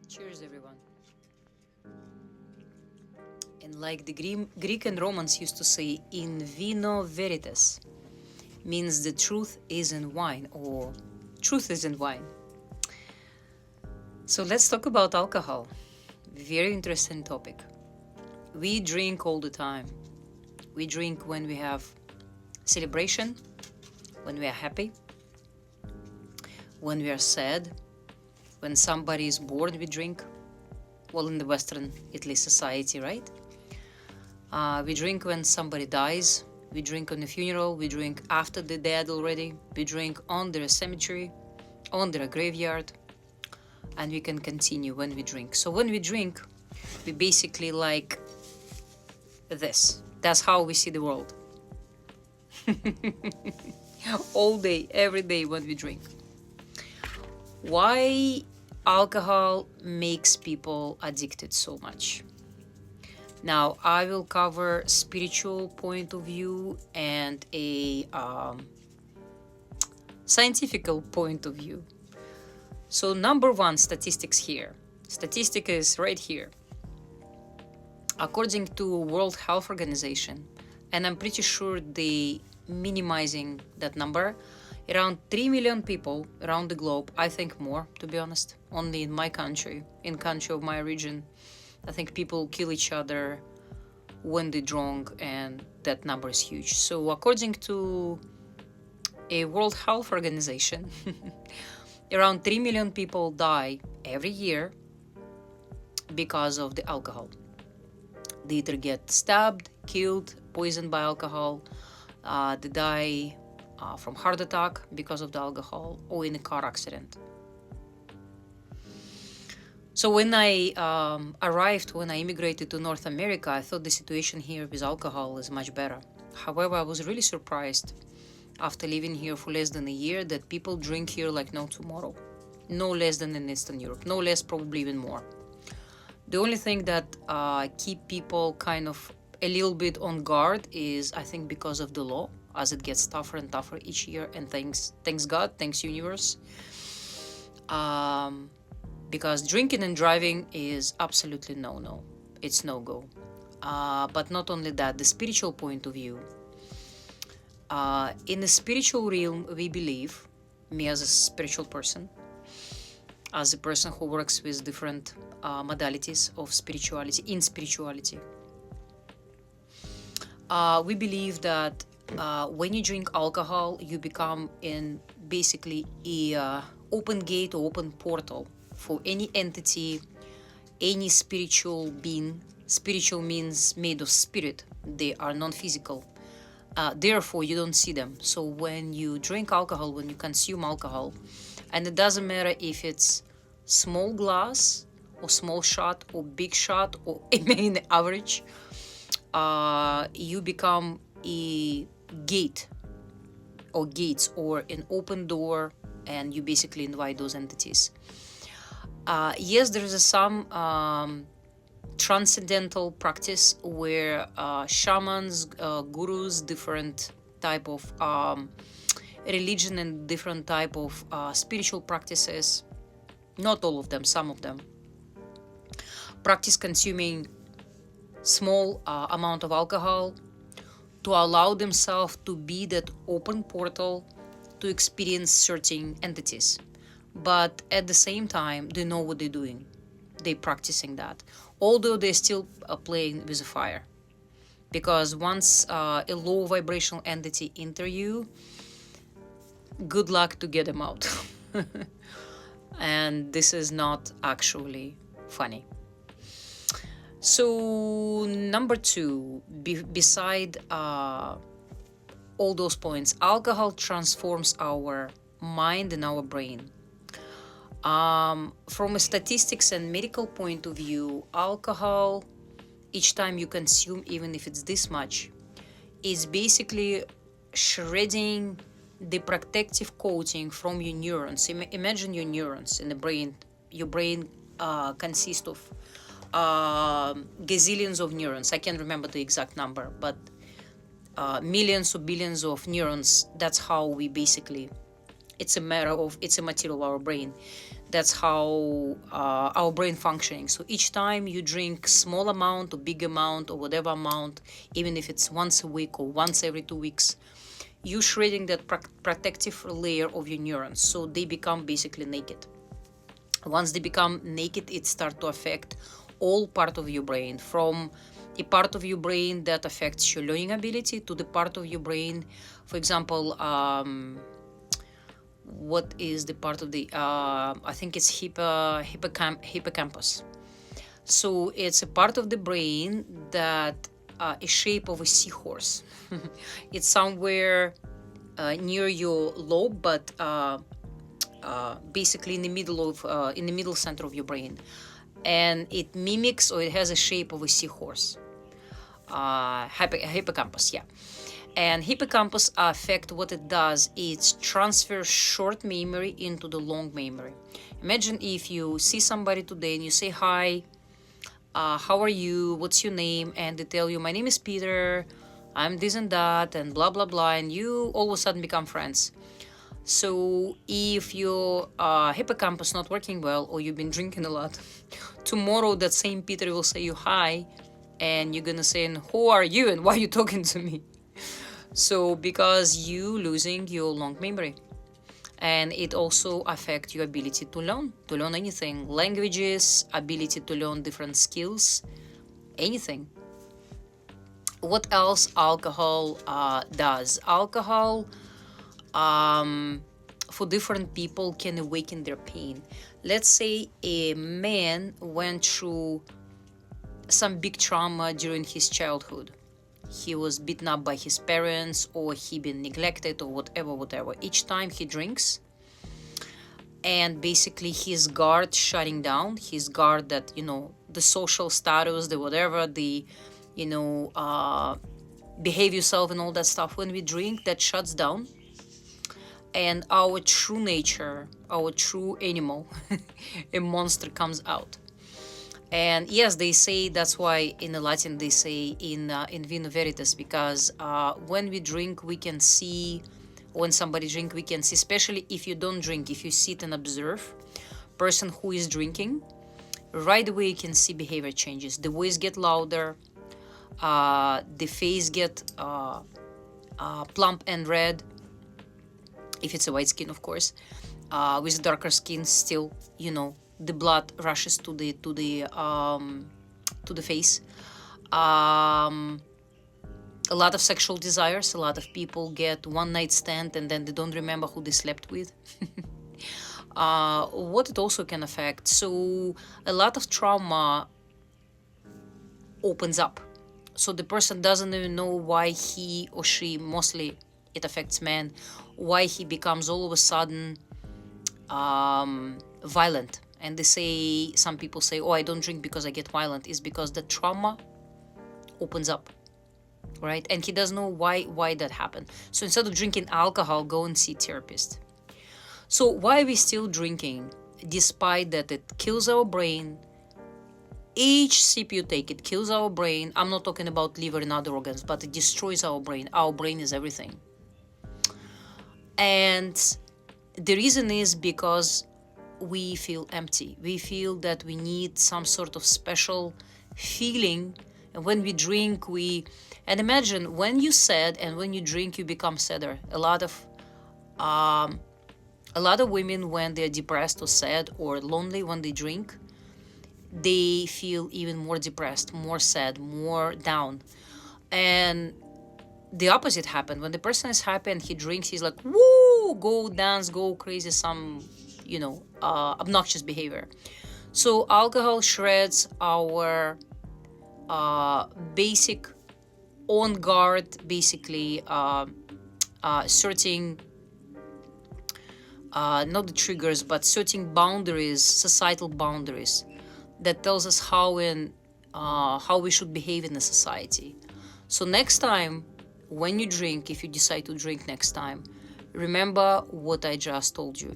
Cheers, everyone. And like the Greek and Romans used to say, in vino veritas, means the truth is in wine, or truth is in wine. So let's talk about alcohol. Very interesting topic. We drink all the time. We drink when we have celebration, when we are happy, when we are sad, when somebody is bored, we drink. Well, in the Western Italy society, right? We drink when somebody dies. We drink on the funeral. We drink after the dead already. We drink on their cemetery, on their graveyard. And we can continue when we drink. So when we drink, we basically like this. That's how we see the world. All day, every day when we drink. Why alcohol makes people addicted so much? Now, I will cover spiritual point of view and a scientific point of view. So number one, statistics here. Statistic is right here. According to World Health Organization, and I'm pretty sure they minimizing that number, around 3 million people around the globe, I think more, to be honest, only in my country, in country of my region, I think people kill each other when they're drunk, and that number is huge. So according to a World Health Organization, around 3 million people die every year because of the alcohol. They either get stabbed, killed, poisoned by alcohol, they die from heart attack because of the alcohol, or in a car accident. So when I when I immigrated to North America, I thought the situation here with alcohol is much better. However, I was really surprised after living here for less than a year that people drink here like no tomorrow. No less than in Eastern Europe, no less, probably even more. The only thing that keep people kind of a little bit on guard is, I think, because of the law, as it gets tougher and tougher each year, and thanks God, thanks universe. Because drinking and driving is absolutely no. It's no-go. But not only that, the spiritual point of view. In the spiritual realm, we believe, me as a spiritual person, as a person who works with different modalities of spirituality, we believe that when you drink alcohol, you become in basically a open gate or open portal for any entity, any spiritual being. Spiritual means made of spirit. They are non-physical. Therefore, you don't see them. So when you drink alcohol, when you consume alcohol, and it doesn't matter if it's small glass or small shot or big shot or in average, you become a gate or gates or an open door, and you basically invite those entities. Yes, there is some transcendental practice where shamans, gurus, different type of religion and different type of spiritual practices, not all of them, some of them, practice consuming small amount of alcohol to allow themselves to be that open portal to experience certain entities. But at the same time, they know what they're doing. They're practicing that, although they're still playing with the fire. Because once a low vibrational entity enter you, good luck to get them out. And this is not actually funny. So number two, beside all those points, alcohol transforms our mind and our brain. From a statistics and medical point of view, alcohol, each time you consume, even if it's this much, is basically shredding the protective coating from your neurons. Imagine your neurons in the brain. Your brain consists of gazillions of neurons. I can't remember the exact number, but millions or billions of neurons. That's how we basically, it's a material of our brain. That's how our brain functioning. So each time you drink small amount or big amount or whatever amount, even if it's once a week or once every 2 weeks, you shredding that protective layer of your neurons, so they become basically naked. Once they become naked, it starts to affect all part of your brain, from a part of your brain that affects your learning ability to the part of your brain, for example, what is the part of the I think it's hippocampus. So it's a part of the brain that is shape of a seahorse. It's somewhere near your lobe, but basically in the middle center of your brain, and it mimics, or it has a shape of a seahorse. Hippocampus, yeah. And hippocampus affect, what it does, it transfers short memory into the long memory. Imagine if you see somebody today and you say hi, how are you, what's your name, and they tell you, my name is Peter, I'm this and that, and blah blah blah, and you all of a sudden become friends. So if your hippocampus not working well, or you've been drinking a lot, tomorrow that same Peter will say you hi, and you're gonna say, who are you and why are you talking to me? So because you losing your long memory. And it also affects your ability to learn anything, languages, ability to learn different skills, anything. What else alcohol does? Alcohol, for different people, can awaken their pain. Let's say a man went through some big trauma during his childhood. He was beaten up by his parents, or he been neglected, or whatever. Each time he drinks, and basically his guard shutting down, his guard that, the social status, the whatever, the, behave yourself and all that stuff. When we drink, that shuts down, and our true nature, our true animal, a monster comes out. And yes, they say, that's why in the Latin they say in vino veritas, because when we drink, we can see, when somebody drink, we can see, especially if you don't drink, if you sit and observe person who is drinking, right away you can see behavior changes. The voice get louder, the face get plump and red, if it's a white skin, of course. With darker skin, still, the blood rushes to the face. A lot of sexual desires. A lot of people get one night stand and then they don't remember who they slept with. What it also can affect, so a lot of trauma opens up, so the person doesn't even know why he or she, mostly it affects men, why he becomes all of a sudden violent. And they say, some people say, I don't drink because I get violent. It's because the trauma opens up, right? And he doesn't know why that happened. So instead of drinking alcohol, go and see a therapist. So why are we still drinking, despite that it kills our brain? Each sip you take, it kills our brain. I'm not talking about liver and other organs, but it destroys our brain. Our brain is everything. And the reason is because we feel empty. We feel that we need some sort of special feeling. And when we drink, and imagine, when you sad and when you drink, you become sadder. A lot of women, when they're depressed or sad or lonely, when they drink, they feel even more depressed, more sad, more down. And the opposite happened. When the person is happy and he drinks, he's like, woo, go dance, go crazy, some, obnoxious behavior. So alcohol shreds our basic on guard, basically certain, not the triggers, but certain boundaries, societal boundaries, that tells us how we should behave in a society. So next time, when you drink, if you decide to drink next time, remember what I just told you.